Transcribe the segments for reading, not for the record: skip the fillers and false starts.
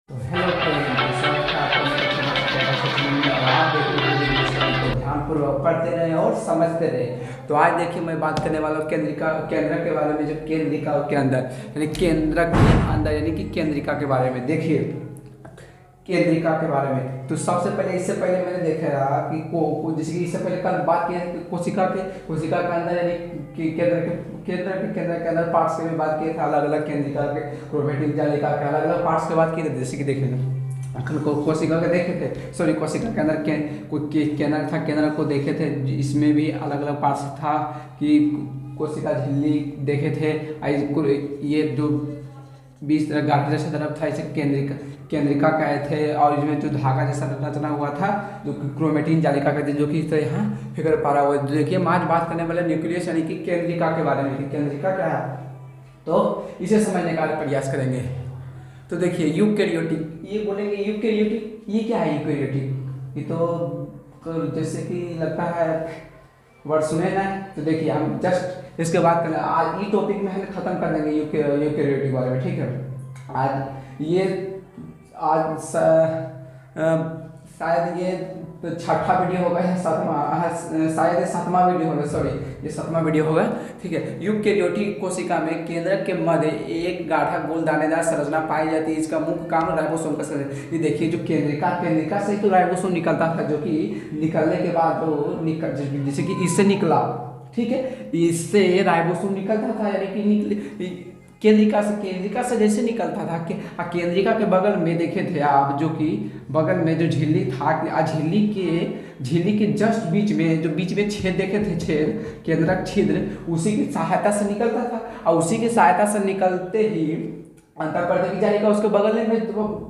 तो hello friends, स्वागत है आपका मेरे चैनल कैरा सेक्शन में। और आप देख रहे हैं इस चैनल को ध्यानपूर्वक पढ़ते रहे और समझते रहे। तो आज देखिए मैं बात करने वाला हूँ केंद्रिका के बारे में। जो केंद्रिका के अंदर यानी केंद्रक के अंदर यानी कि केंद्रिका के बारे में देखिए। केंद्रिका के बारे में तो सबसे पहले इससे पहले मैंने देखा कि जैसे कि इससे पहले कल बात की है कोशिका के अंदर यानी कि केंद्र के अंदर पार्ट्स के में बात किए थे। अलग अलग केंद्रिका के क्रोमेटिन जालिका के अलग अलग पार्ट्स की बात की थी। जैसे कि देखिए कोशिका के देखे थे, सॉरी कोशिका के अंदर केंद्र था, केंद्र को देखे थे। इसमें भी अलग अलग पार्ट्स था कि कोशिका झिल्ली देखे थे। ये जो 20 तरह गांठ जैसा तरफ था, इसे केंद्रिका कहे थे। और इसमें जो धागा जैसा रचना हुआ था जो क्रोमेटिन जालिका कहते हैं, जो कि इस तरह यहाँ फिगर पा रहा हुआ है। देखिए हम आज बात करने वाले न्यूक्लियस यानी कि केंद्रिका के बारे में। केंद्रिका क्या है तो इसे समझने का प्रयास करेंगे। तो देखिए यूकेरियोटिक, ये बोलेंगे यूकेरियोटिक, ये क्या है यूकेरियोटिक? ये तो जैसे कि लगता है वर्ड सुने ना। तो देखिए हम जस्ट इसके बाद करें आज ये टॉपिक में हम खत्म कर देंगे यूकेरियोटिक के बारे में, ठीक है। शायद ये छठा वीडियो होगा या शायद ये सातवां वीडियो होगा, सॉरी ये सातवां वीडियो होगा, ठीक है। यूकेरियोटिक कोशिका में केंद्रक के मध्य एक गाढ़ा गोल दानेदार संरचना पाई जाती है। इसका मुख्य काम राइबोसोम का ये देखिए जो केंद्रिका से तो राइबोसोम निकलता था, जो कि निकलने के बाद जैसे कि इससे निकला, ठीक है, इससे राइबोसोम निकलता था यानी कि केंद्रिका से जैसे निकलता था कि केंद्रिका के बगल में देखे थे आप, जो कि बगल में जो झिल्ली था, झिल्ली के जस्ट बीच में छेद देखे थे, केंद्रक छिद्र, उसी की सहायता से निकलता था। और उसी की सहायता से निकलते ही अंतःपर्दकी जालिका उसके बगल में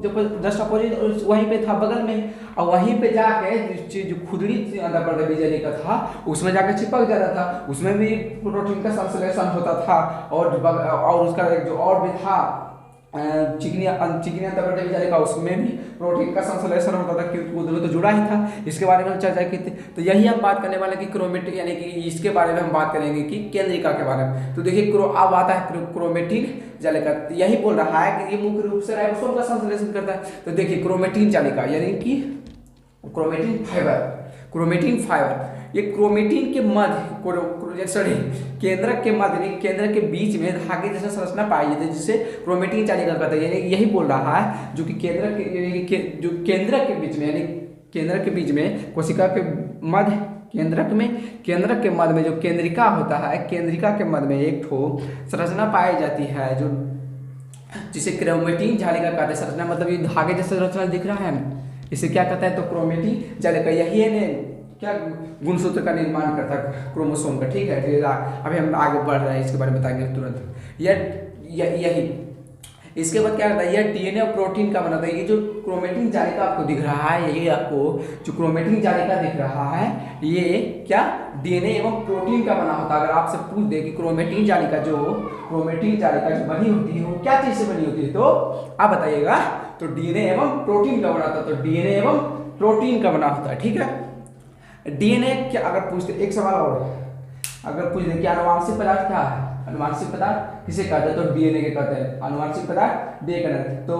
जो जस्ट अपोजिट वहीं पे था बगल में। और वहीं पे जाके जो खुदरी अंतःपर्दकी जालिका था उसमें जाके चिपक जाता था। उसमें भी प्रोटीन का संश्लेषण होता था। और उसका एक जो और भी था चिकनी अंतःपर्दकी जालिका, उसमें भी प्रोटीन का संश्लेषण होता था क्योंकि वो दोनों तो जुड़ा ही था। इसके बारे में हम चर्चा की थी। तो यही हम बात करने वाले कि क्रोमेटिन यानी कि इसके बारे में हम बात करेंगे कि केंद्रिका के बारे में। तो देखिए अब आता है क्रोमेटिन जालिका। यही बोल रहा है कि ये मुख्य रूप से राइबोसोम का संश्लेषण करता है। तो देखिए क्रोमेटिन जालिका यानी कि क्रोमेटिन फाइबर ये क्रोमेटिन के मध्य केंद्रक के मध्य केंद्र के बीच में धागे जैसा संरचना पाई जाती है, जिसे क्रोमेटिन जालिका कहते हैं। यानी यही बोल रहा है जो कि केंद्रक के बीच में कोशिका के मध्य केंद्रक के मध्य में जो केंद्रिका होता है, केंद्रिका के मध्य में एक ठो संरचना पाई जाती है जो जिसे क्रोमेटिन जालिका कहते हैं। संरचना मतलब ये धागे जैसा संरचना दिख रहा है, इसे क्या कहता है तो क्रोमेटिन जालिका। यही है क्या गुणसूत्र का निर्माण करता है क्रोमोसोम का, ठीक है। फिर अभी हम आगे बढ़ रहे हैं, इसके बारे में बताएंगे तुरंत। यही इसके बाद क्या करता है, यह डीएनए और प्रोटीन का बनाता है। ये जो क्रोमेटिन जालिका आपको दिख रहा है, यही आपको जो क्रोमेटिन जालिका दिख रहा है, ये क्या डीएनए एवं प्रोटीन का बना होता है। अगर आपसे पूछ दे कि क्रोमेटिन जालिका जो बनी होती है वो क्या चीज से बनी होती है, तो आप बताइएगा तो डीएनए एवं प्रोटीन का बना होता है। तो डीएनए एवं प्रोटीन का बना होता है, ठीक है। डीएनए क्या अगर पूछते, एक सवाल और अगर पूछ दे कि अनुवांशिक पदार्थ क्या है, अनुवांशिक पदार्थ किसे कहते हैं, तो डीएनए के कहते हैं अनुवांशिक पदार्थ डीएनए कहते हैं। तो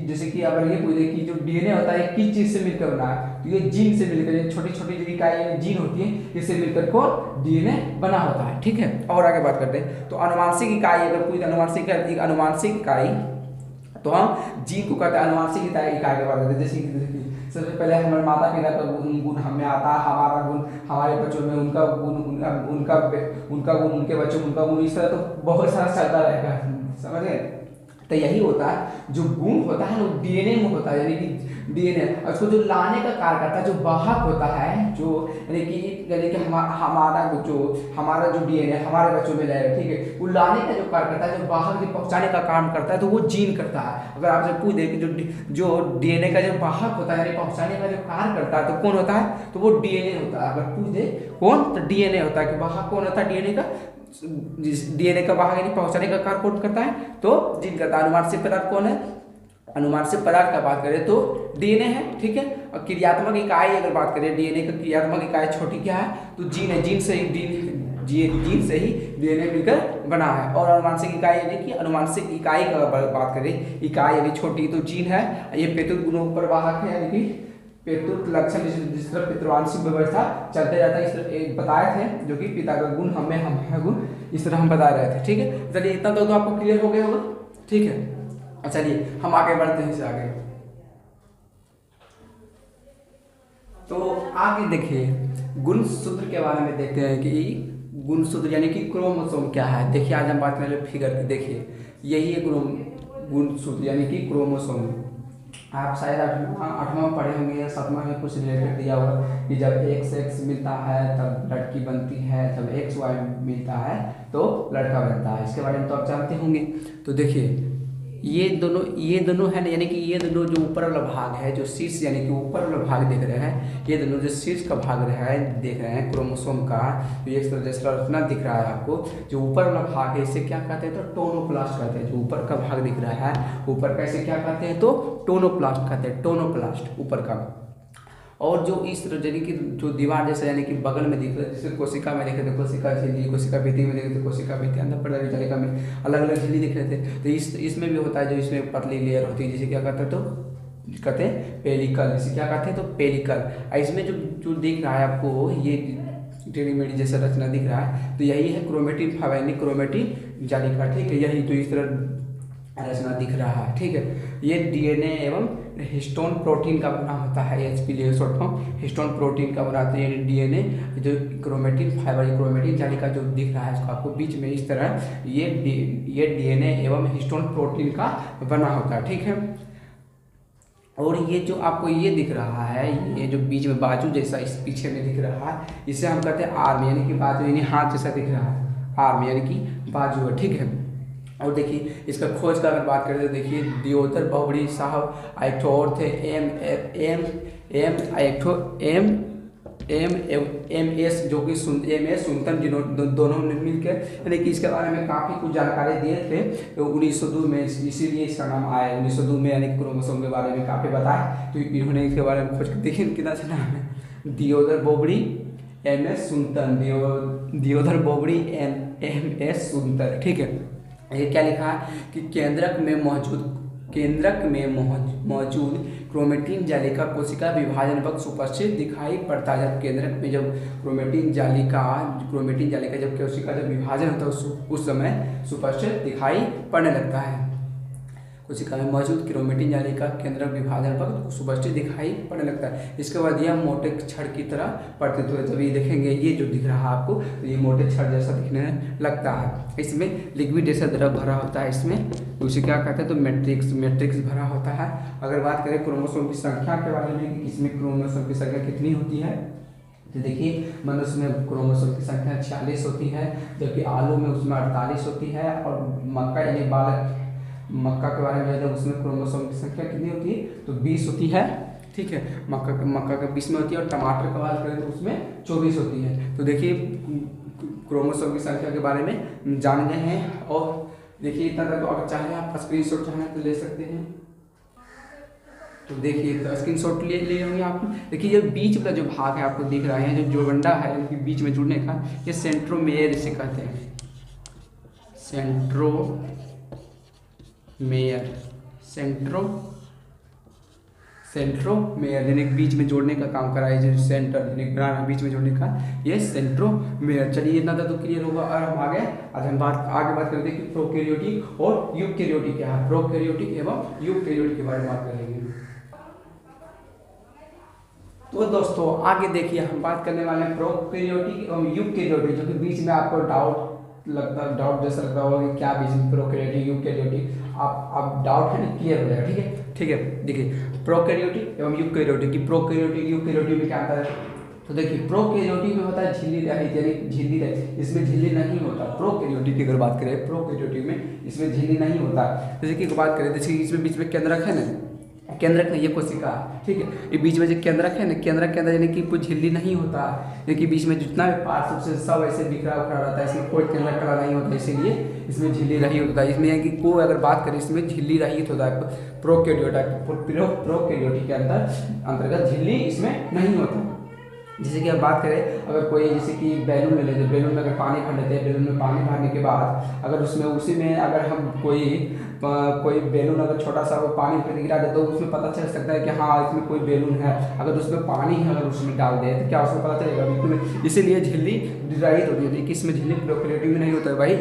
जैसे कि अगर ये पूछ दे कि जो डीएनए होता है किस चीज से मिलकर बना है, तो ये जीन से मिलकर, छोटी छोटी जो इकाई जीन होती है इससे मिलकर को डीएनए बना होता है, ठीक है। और आगे बात करते हैं तो अनुवांशिक इकाई, अगर पूछ अनुवांशिक इकाई तो हम जीन को कहते हैं अनुवांशिक इकाई के बारे में। जैसे कि सबसे पहले हमारे माता पिता का गुण हमें आता है, हमारा गुण हमारे बच्चों में, उनका गुण उनके बच्चों में उनका गुण, इस तरह तो बहुत सारा चलता रहेगा, समझ गए। तो यही होता है जो गुण होता है वो डीएनए में होता है, यानी कि डीएनए उसको जो लाने का कार्य करता है, जो वाहक होता है, जो यानी कि हमारा जो डीएनए हमारे बच्चों में लाएगा, ठीक है, वो लाने का जो कार्य करता है, जो वाहक जो पहुंचाने का काम करता है, तो वो जीन करता है। अगर आपसे पूछ दे कि जो डीएनए का जो वाहक होता है यानी पहुंचाने का जो कार्य करता है, तो कौन होता है, तो वो डीएनए होता है। अगर पूछ दे कौन, तो डीएनए होता है। कि वाहक कौन होता है डीएनए का, डीएनए का वाहक यानी पहुंचाने का कार्य कौन करता है, तो जीन करता है। अनुवांशिक पदार्थ कौन है, अनुवांशिक पदार्थ का बात करें तो डीएनए है, ठीक है। और क्रियात्मक इकाई अगर बात करें, डीएनए का क्रियात्मक इकाई छोटी क्या है, तो जीन है। जीन से ही डीएनए मिलकर बना है। और अनुवांशिक इकाई यानी कि अनुवांशिक इकाई का बात करें, इकाई यानी छोटी तो जीन है, ये पेतुत गुणों पर वाहक है यानी कि पेतुत लक्षण जिस तरह पितृवांशिक व्यवस्था चलते रहता है, इस तरह बताए थे जो कि पिता का गुण हम है गुण, इस तरह हम बता रहे थे। ठीक है, चलिए इतना तो आपको क्लियर हो गया होगा। ठीक है, चलिए हम आगे बढ़ते हैं, इससे आगे। तो आगे देखिए गुणसूत्र के बारे में देखते हैं कि गुणसूत्र यानी कि क्रोमोसोम क्या है। देखिए आज हम बात करें फिगर की, देखिए यही है गुणसूत्र यानी कि क्रोमोसोम। आप शायद आठवां में पढ़े होंगे या सातवां में कुछ रिलेटेड दिया होगा कि जब x मिलता है तब लड़की बनती है, जब XY मिलता है तो लड़का बनता है। इसके बारे में तो आप जानते होंगे। तो देखिए ये दोनों है ना, यानी कि ये दोनों जो ऊपर वाला भाग है, जो शीर्ष यानी कि ऊपर वाला भाग देख रहे हैं, ये दोनों जो शीर्ष का भाग देख रहे हैं क्रोमोसोम का, तो ये जैसा रचना दिख रहा है आपको, जो ऊपर वाला भाग है इसे क्या कहते हैं, तो टोनोप्लास्ट कहते हैं। जो ऊपर का भाग दिख रहा है ऊपर का, इसे क्या कहते हैं, तो टोनोप्लास्ट कहते हैं, टोनोप्लास्ट ऊपर का। और जो इस तरह यानी कि जो दीवार जैसा यानी कि बगल में दिख रहा है, जैसे कोशिका में देखे थे कोशिका झिल्ली, कोशिका भित्ति में देखे थे कोशिका भित्ति, अंदर पड़े जालिका में अलग अलग झिल्ली दिख रहे थे। तो इसमें भी होता है, जो इसमें पतली लेयर होती है जिसे क्या कहते हैं, तो कहते हैं पेलिकल, जिसे क्या कहते हैं, तो पेलिकल। इसमें जो दिख रहा है आपको ये टेढ़ी-मेढ़ी जैसा रचना दिख रहा है, तो यही है क्रोमेटिन फाइबर यानी क्रोमेटिन जालिका। ठीक है, यही तो इस तरह रचना दिख रहा है। ठीक है, ये डीएनए एवं हिस्टोन प्रोटीन का बना होता है, एचपी लिए शॉर्ट फॉर्म हिस्टोन प्रोटीन का बनाते हैं। यानी डीएनए जो क्रोमेटिन फाइबर क्रोमेटिन जालिका जो दिख रहा है इसको आपको बीच में इस तरह ये डीएनए एवं हिस्टोन प्रोटीन का बना होता है। ठीक है, और ये जो आपको ये दिख रहा है, ये जो बीच में बाजू जैसा इस पीछे में दिख रहा है, इसे हम कहते हैं आर्म यानी कि बाजू यानी हाथ जैसा दिख रहा है, आर्म यानी कि बाजू है। ठीक है, और देखिए इसका खोज का अगर बात करें तो देखिए दियोदर बहुबड़ी साहब, एक और थे एम.एस. जो कि M.S. सुनतन, दोनों ने मिलकर यानी कि इसके बारे में काफ़ी कुछ जानकारी दिए थे। तो 1902 में इसीलिए इसका नाम आया 1902 में, यानी क्रोमोसोम के बारे में काफ़ी बताया। तो इन्होंने इसके बारे में खोज कर देखिए कितना अच्छा नाम है, दियोदर बहुबड़ी M.S. सुनतन, दियोदर बहुबड़ी M.S. सुनतन। ठीक है, ये क्या लिखा है कि केंद्रक में मौजूद क्रोमेटिन जालिका कोशिका विभाजन वक्त सुस्पष्ट दिखाई पड़ता है। जब केंद्रक में जब क्रोमेटिन जालिका जब कोशिका जब विभाजन होता है उस समय सुस्पष्ट दिखाई पड़ने लगता है। कोशिका में मौजूद क्रोमेटिन जालिका केंद्रक विभाजन वक्त सुस्पष्ट दिखाई पड़ने लगता है। इसके बाद यह मोटे छड़ की तरह प्रतीत होता है। जब ये देखेंगे ये जो दिख रहा है आपको, तो ये मोटे छड़ जैसा दिखने लगता है। इसमें लिक्विड जैसा द्रव भरा होता है, इसमें उसे क्या कहते हैं, तो मैट्रिक्स भरा होता है। अगर बात करें क्रोमोसोम की संख्या के बारे में कि इसमें क्रोमोसोम की संख्या कितनी होती है, तो देखिए मनुष्य में क्रोमोसोम की संख्या 46 होती है, जबकि आलू में उसमें 48 होती है। और मक्का यानी बालक मक्का के बारे में जब उसमें क्रोमोसोम की संख्या कितनी होती है, तो 20 होती है। ठीक है, मक्का का 20 में होती है। और टमाटर की बात करें तो उसमें 24 होती है। तो देखिए क्रोमोसोम की संख्या के बारे में जान गए हैं। और देखिए इतना तक, तो अगर चाहे आप स्क्रीनशॉट चाहें तो ले सकते हैं। तो देखिए स्क्रीनशॉट ले होंगे आप। देखिए ये बीच वाला जो भाग है आपको दिख रहा है, जो जोगंडा है इनके बीच में जुड़ने का, ये सेंट्रोमेयर इसे कहते हैं, सेंट्रोमेयर यानी बीच में जोड़ने का काम करा है, जो सेंटर यानी बीच में जोड़ने का, ये सेंट्रोमेयर। चलिए इतना तो क्लियर होगा। और हम आगे बात करते हैं कि प्रोकैरियोटिक और यूकैरियोटिक क्या है। प्रोकैरियोटिक एवं यूकैरियोटिक के बारे में बात करेंगे। तो दोस्तों आगे देखिए हम बात करने वाले हैं प्रोकैरियोटिक एवं यूकैरियोटिक, जो कि बीच में आपको डाउट जैसा लगता होगा कि क्या बीच में प्रोकैरियोटिक यूकैरियोटिक, आप डाउट है ना क्लियर हो जाएगा। ठीक है, देखिए प्रोकैरियोटिक एवं यूकैरियोटिक की प्रोकैरियोटिक यूकैरियोटिक में क्या अंतर है। तो देखिए प्रोकैरियोटिक में होता है झिल्ली रहित, यानी झिल्ली रहित, इसमें झिल्ली नहीं होता। प्रोकैरियोटिक की अगर बात करें प्रोकैरियोटिक में इसमें झिल्ली नहीं होता। जैसे कि बात करें, जैसे इसमें बीच में केंद्रक है ना, केंद्रक नहीं, ये कोशिका। ठीक है, ये बीच में जो केंद्रक है ना, केंद्रक के अंदर यानी कि कुछ झिल्ली नहीं होता, यानी कि बीच में जितना भी पार्ट सबसे सब ऐसे बिखरा उखरा रहता है, इसमें कोई केंद्रक कड़ा नहीं होता, इसीलिए इसमें झिल्ली रहित होता है। इसमें यानी कि कोई अगर बात करें इसमें झिल्ली रहित होता है। प्रोकैरियोटिक के अंतर्गत झिल्ली इसमें नहीं होता। जैसे कि अब बात करें, अगर कोई जैसे कि बैलून ले लेते हैं, बैलून में अगर पानी भर लेते हैं, बैलून में पानी भरने के बाद अगर उसमें उसी में अगर हम कोई बैलून अगर छोटा सा वो पानी में गिरा दे तो उसमें पता चल सकता है कि हाँ इसमें कोई बैलून है। अगर उसमें पानी है अगर उसमें डाल दे तो क्या उसमें पता चलेगा? बिल्कुल। इसीलिए झिल्ली डिराइट होती है कि इसमें झिल्ली प्रोकैरियोटिक में नहीं होता है भाई,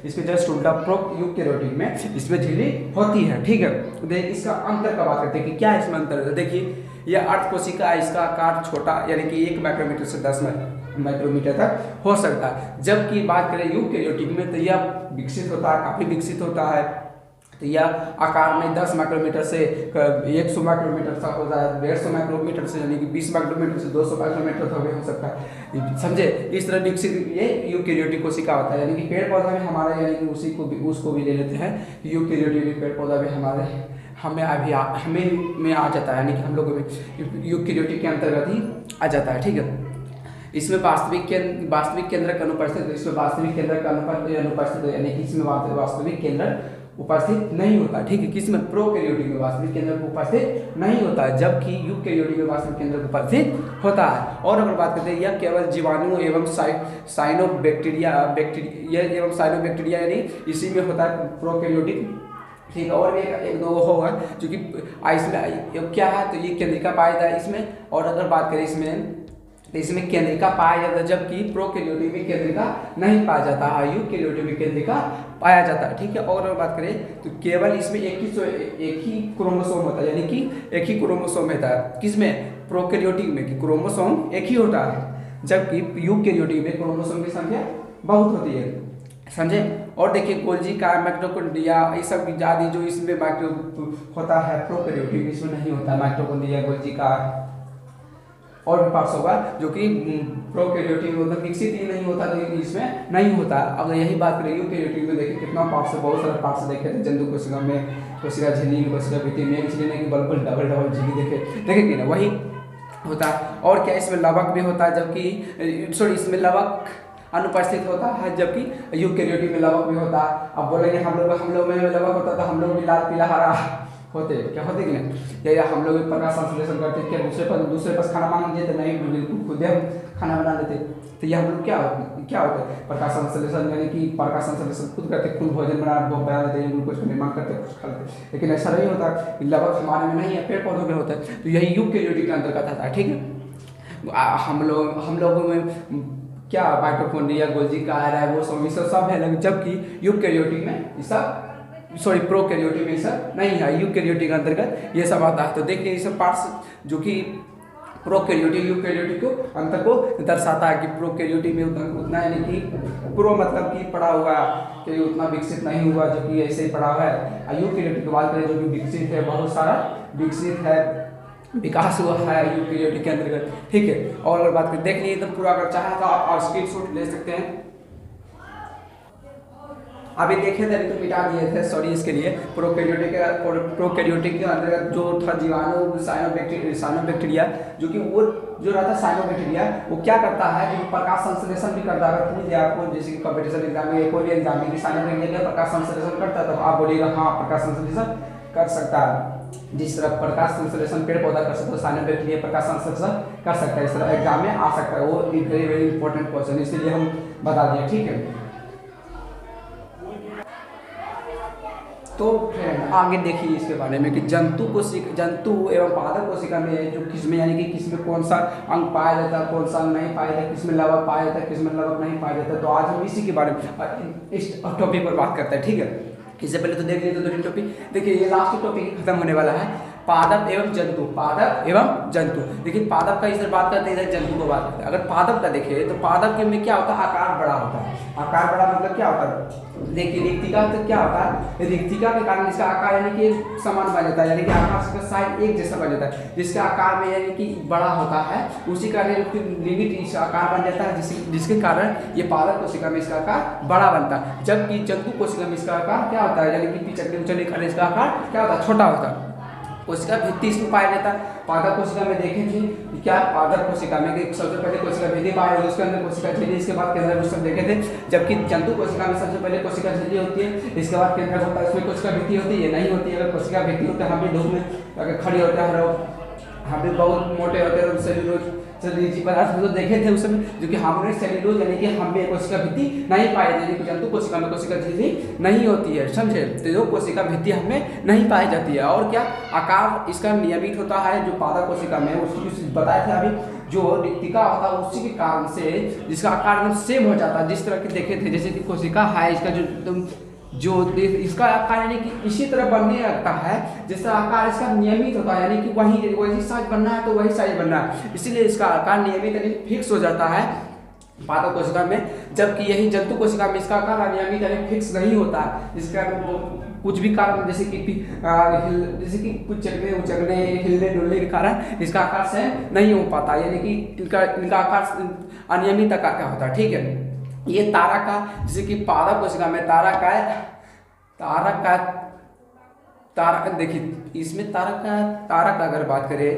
इसके जस्ट उल्टा यूकेरियोटिक में इसमें झिल्ली होती है। ठीक है, देखिए इसका अंतर का बात करते हैं कि क्या इसमें अंतर है। देखिए यह अर्ध कोशिका, इसका आकार छोटा यानी कि 1 माइक्रोमीटर से 10 माइक्रोमीटर तक हो सकता है। जबकि बात करें यूकेरियोटिक में तो यह विकसित होता है, काफ़ी विकसित होता है। तो यह आकार में 10 माइक्रोमीटर से 100 माइक्रोमीटर तक हो जाए, 150 माइक्रोमीटर से यानी कि 20 माइक्रोमीटर से 200 माइक्रोमीटर तक भी हो सकता है। समझे? इस तरह विकसित ये यूकेरियोटिक कोशिका होता है। यानी कि पेड़ पौधा में हमारे यानी कि उसको भी ले लेते हैं। यूकेरियोटिक पेड़ पौधा भी हमारे हमें आ जाता है, यानी कि हम लोगों में यूकेरियोटिक के अंतर्गत ही आ जाता है। ठीक है, इसमें वास्तविक केंद्र का अनुपस्थित, इसमें वास्तविक केंद्र का अनुपस्थित यानी कि इसमें वास्तविक केंद्र उपस्थित नहीं होता। ठीक है, किसमें? प्रोकैरियोटिक में वास्तविक केंद्र उपस्थित नहीं होता है, जबकि यूकेरियोटिक में वास्तविक केंद्र उपस्थित होता है। और अगर बात करते हैं यह केवल जीवाणु एवं साइनोबैक्टीरिया यानी इसी में होता है प्रोकैरियोटिक। ठीक है, और भी एक दो होगा जो कि इसमें क्या है तो ये केंद्रिका पाया जाता है इसमें। और अगर बात करें इसमें केंद्रिका पाया जाता है, जबकि प्रोकैरियोटिक में केंद्रिका नहीं पाया जाता है, यूकेरियोटिक में केंद्रिका पाया जाता है। ठीक है, और अगर बात करें तो केवल इसमें एक ही क्रोमोसोम होता है, यानी कि एक ही क्रोमोसोम होता है। किसमें? प्रोकैरियोटिक में कि क्रोमोसोम एक ही होता है, जबकि यूकेरियोटिक में क्रोमोसोम की संख्या बहुत होती है। समझे? और देखिए गोल्जी का माइटोकॉन्ड्रिया ये सब इत्यादि जो इसमें माइक्रो होता है प्रोकैरियोटिक इसमें नहीं होता है। माइटोकॉन्ड्रिया, गोल्जी का और भी पार्ट्स होगा जो कि प्रोकैरियोटिक में मतलब विकसित ही नहीं होता, तो इसमें नहीं होता। अगर यही बात करें यूकेरियोटिक में, देखिए कितना पार्ट्स है, बहुत सारे पार्ट्स देखे थे। जंतु कोशिका में, कोशिका झिल्ली में, कोशिका भित्ति में, इसलिए नहीं कि बल्कुल डबल झिल्ली देखे कि ना वही होता है। और क्या इसमें लवक भी होता है, जबकि इसमें लवक अनुपस्थित होता है, जबकि यूकेरियोटिक में लवक भी होता है। अब बोलेंगे हम लोग में लवक होता तो हम लोग भी लाल पीला हरा होते, क्या होते कि नहीं? या हम लोग प्रकाश संश्लेषण करते, क्या दूसरे पास खाना मांग दिए तो नहीं, बिल्कुल खुद हम खाना बना लेते। तो ये हम लोग क्या होता है? प्रकाश संश्लेषण, यानी कि प्रकाश संश्लेषण खुद करते, खुद भोजन बना लेते हैं, ग्लूकोज का निर्माण करते, कुछ खा लेते। लेकिन ऐसा नहीं होता, लवक हमारे में नहीं है, पेड़ पौधों में होता है। तो यही यूकेरियोटिक के अंतर्गत आता है। ठीक है, हम लोगों में क्या माइटोकॉन्ड्रिया, गोल्जी का राइबोसोम सब है, जबकि यूकेरियोटिक में प्रोकैरियोटिक में सब नहीं है। यूकेरियोटिक के अंतर्गत ये सब आता है। तो देखिए ये सब पार्ट्स जो कि प्रोकैरियोटिक यूकेरियोटिक को अंतर को दर्शाता है कि प्रोकैरियोटिक में उतना यानी कि प्रो मतलब कि पड़ा हुआ कि उतना विकसित नहीं हुआ, जो कि ऐसे ही पड़ा हुआ है। यूकेरियोटिक की बात करें जो कि विकसित है, बहुत सारा विकसित है, विकास हुआ है यूकेरियोटिक के अंतर्गत। ठीक है, और अगर बात करें देख लीजिए तो पूरा अगर चाहे तो आप स्क्रीनशॉट ले सकते हैं। अभी देखे थे, अभी तो मिटा दिए थे, सॉरी इसके लिए। प्रोकैरियोटिक के अंतर्गत जो था जीवाणु साइनोबैक्टीरिया, जो कि वो जो रहता है साइनोबैक्टीरिया, वो क्या करता है कि प्रकाश संश्लेषण भी करता है। अगर पूछ दिया आपको जैसे कि कॉम्पिटिशन एग्जाम में, कोई भी एग्जाम में कि साइनोबैक्टीरिया प्रकाश संश्लेषण करता है, तो आप बोलिएगा हाँ प्रकाश संश्लेषण कर सकता है। जिस तरह प्रकाश संश्लेषण पेड़ पौधा कर सकता है, साइनोबैक्टीरिया प्रकाश संश्लेषण कर सकता है। इस तरह एग्जाम में आ सकता है, वो वेरी इंपॉर्टेंट क्वेश्चन, इसलिए हम बता दिए। ठीक है, तो फ्रेंड आगे देखिए इसके बारे में कि जंतु एवं पादप कोशिका में जो किसमें यानी कि किसमें कौन सा अंग पाया जाता है, कौन सा अंग नहीं पाया जाता, किसमें लवक पाया जाता है, किसमें लवक नहीं पाया जाता। तो आज हम इसी के बारे में इस टॉपिक पर बात करते हैं। ठीक है, इससे पहले तो देख लीजिए दो तीन टॉपिक। देखिए ये लास्ट टॉपिक खत्म होने वाला है, पादप एवं जंतु। देखिए पादप का इधर बात करते हैं, इधर जंतु को बात करते हैं। अगर पादप का देखिए तो पादप के में क्या होता है, आकार बड़ा होता है। आकार बड़ा मतलब क्या होता है? देखिए रिक्तिका तो क्या होता है, रिक्तिका के कारण इसका आकार यानी कि समान बन जाता है, यानी कि आकार का साइज एक जैसा बन जाता है। जिसका आकार में यानी कि बड़ा होता है, उसी का लिमिट इसका आकार बन जाता है, जिसके कारण ये पादप कोशिका में इसका आकार बड़ा बनता है। जबकि जंतु कोशिका में इसका आकार क्या होता है, यानी कि पिचकने कारण इसका आकार क्या होता है, छोटा होता है। कोशिका भित्ति इसमें पाया जाता है। पादप कोशिका में देखेंगे क्या, पादप कोशिका में सबसे पहले कोशिका भित्ति पाया, उसके अंदर कोशिका झिल्ली, इसके बाद केंद्र सब देखे थे। जबकि जंतु कोशिका में सबसे पहले कोशिका झिल्ली होती है, इसके बाद केंद्र होता है, इसमें कोशिका भित्ति होती है, नहीं होती है। अगर कोशिका भित्ति होती है, हम भी धूप में अगर खड़ी होते हैं, हम भी बहुत मोटे होते हैं, सेल्यूलोज पदार्थ तो देखे थे उस समय, जो कि हमने सेल्यूलोज यानी कि हम में कोशिका भित्ति नहीं पाई जाती, कि जंतु कोशिका में कोशिका झिल्ली नहीं होती है, समझे। तो जो कोशिका भित्ति हमें नहीं पाई जाती है। और क्या आकार इसका नियमित होता है, जो पादप कोशिका में उसकी बताया था अभी, जो रिक्तिका होता है उसी के कारण से जिसका आकार एकदम सेम हो जाता है, जिस तरह के देखे थे, जैसे कि कोशिका है इसका जो इसका आकार यानी कि इसी तरह बनने लगता है, जिसका आकार इसका नियमित होता है, यानी कि वही साइज बनना है तो वही साइज बनना है, इसीलिए इसका आकार नियमित यानी फिक्स हो जाता है पादप कोशिका में। जबकि यही जंतु कोशिका में इसका आकार अनियमित यानी फिक्स नहीं होता है, इसका कुछ भी कारण जैसे कि कुछ चकने उचकने हिलने डुलने के कारण इसका आकार से नहीं हो पाता, यानी कि इनका आकार अनियमित आकार का होता है, ठीक है। ये तारा का, जैसे कि पादप कोशिका में तारा का देखिए, इसमें तारा का अगर बात करें,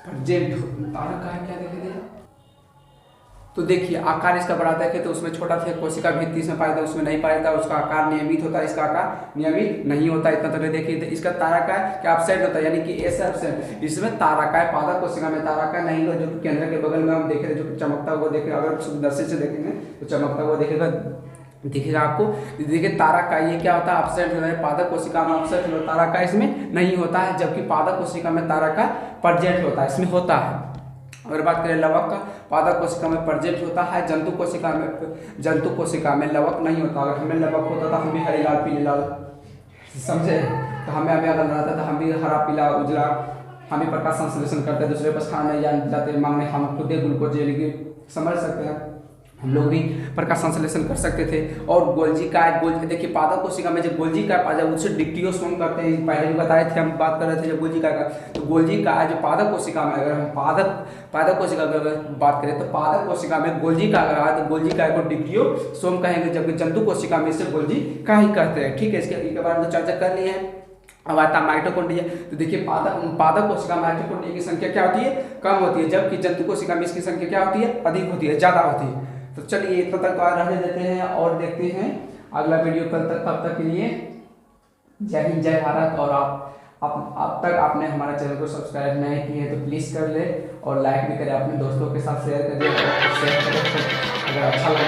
तारा का है क्या देखे तो देखिए आकार इसका बड़ा देखे तो उसमें छोटा था, कोशिका भित्ति इसमें पाया था, उसमें नहीं पाया था, उसका आकार नियमित होता है, इसका आकार नियमित नहीं होता। इतना तो देखिए इसका तारा का क्या अपसाइड होता है, यानी कि ऐसे अपसाइड, इसमें तारा का है, पादप कोशिका में तारा का नहीं होता, जो केंद्र के बगल में हम देख रहे जो चमकता हुआ देखे, अगर सुंदरसे से देखेंगे तो चमकता हुआ दिखेगा आपको। देखिए तारा का ये क्या होता है, अपसेट होता है, पादप कोशिका में अपसेट होता है, तारा का इसमें नहीं होता है, जबकि पादप कोशिका में तारा का प्रेजेंट होता है, इसमें होता है। अगर बात करें लवक का, पादप कोशिका में प्रेजेंट होता है, जंतु कोशिका में लवक नहीं होता। अगर हमें लवक होता तो हम भी हरी लाल पीले लाल, समझे, तो हमें अभी अगर रहता तो हम भी हरा पीला उजला, हम भी प्रकाश संश्लेषण करते, दूसरे पास खाने जाते मांगने, हम खुद ग्लूकोज समझ सकते हैं, हम लोग भी प्रकाश संश्लेषण कर सकते थे। और गोल्जी का देखिए पादप कोशिका में जब गोल्जी का पाया उससे डिक्टियोसोम करते हैं, पहले भी बताए थे, हम बात कर रहे थे जब गोल्जी का, तो गोल्जी का जो पादप कोशिका में, अगर हम पादप कोशिका की अगर बात करें तो पादप कोशिका में गोल्जी का अगर आए तो गोल्जी का को डिक्टियोसोम कहेंगे, जबकि जंतु कोशिका में इसे गोल्जी का ही कहते हैं, ठीक है। इसके बारे में चर्चा कर लिए हैं। अब आता है माइटोकॉन्ड्रिया, तो देखिए पादप कोशिका माइटोकॉन्ड्रिया की संख्या क्या होती है, कम होती है, जबकि जंतु कोशिका में इसकी संख्या क्या होती है, अधिक होती है, ज़्यादा होती है। तो चलिए इतना तक रहने देते हैं और देखते हैं अगला वीडियो कल तक। तब तक के लिए जय हिंद जय भारत। और अब तक आपने हमारे चैनल को सब्सक्राइब नहीं किए हैं तो प्लीज़ कर ले, और लाइक भी करें, अपने दोस्तों के साथ शेयर करिए, अगर अच्छा लगे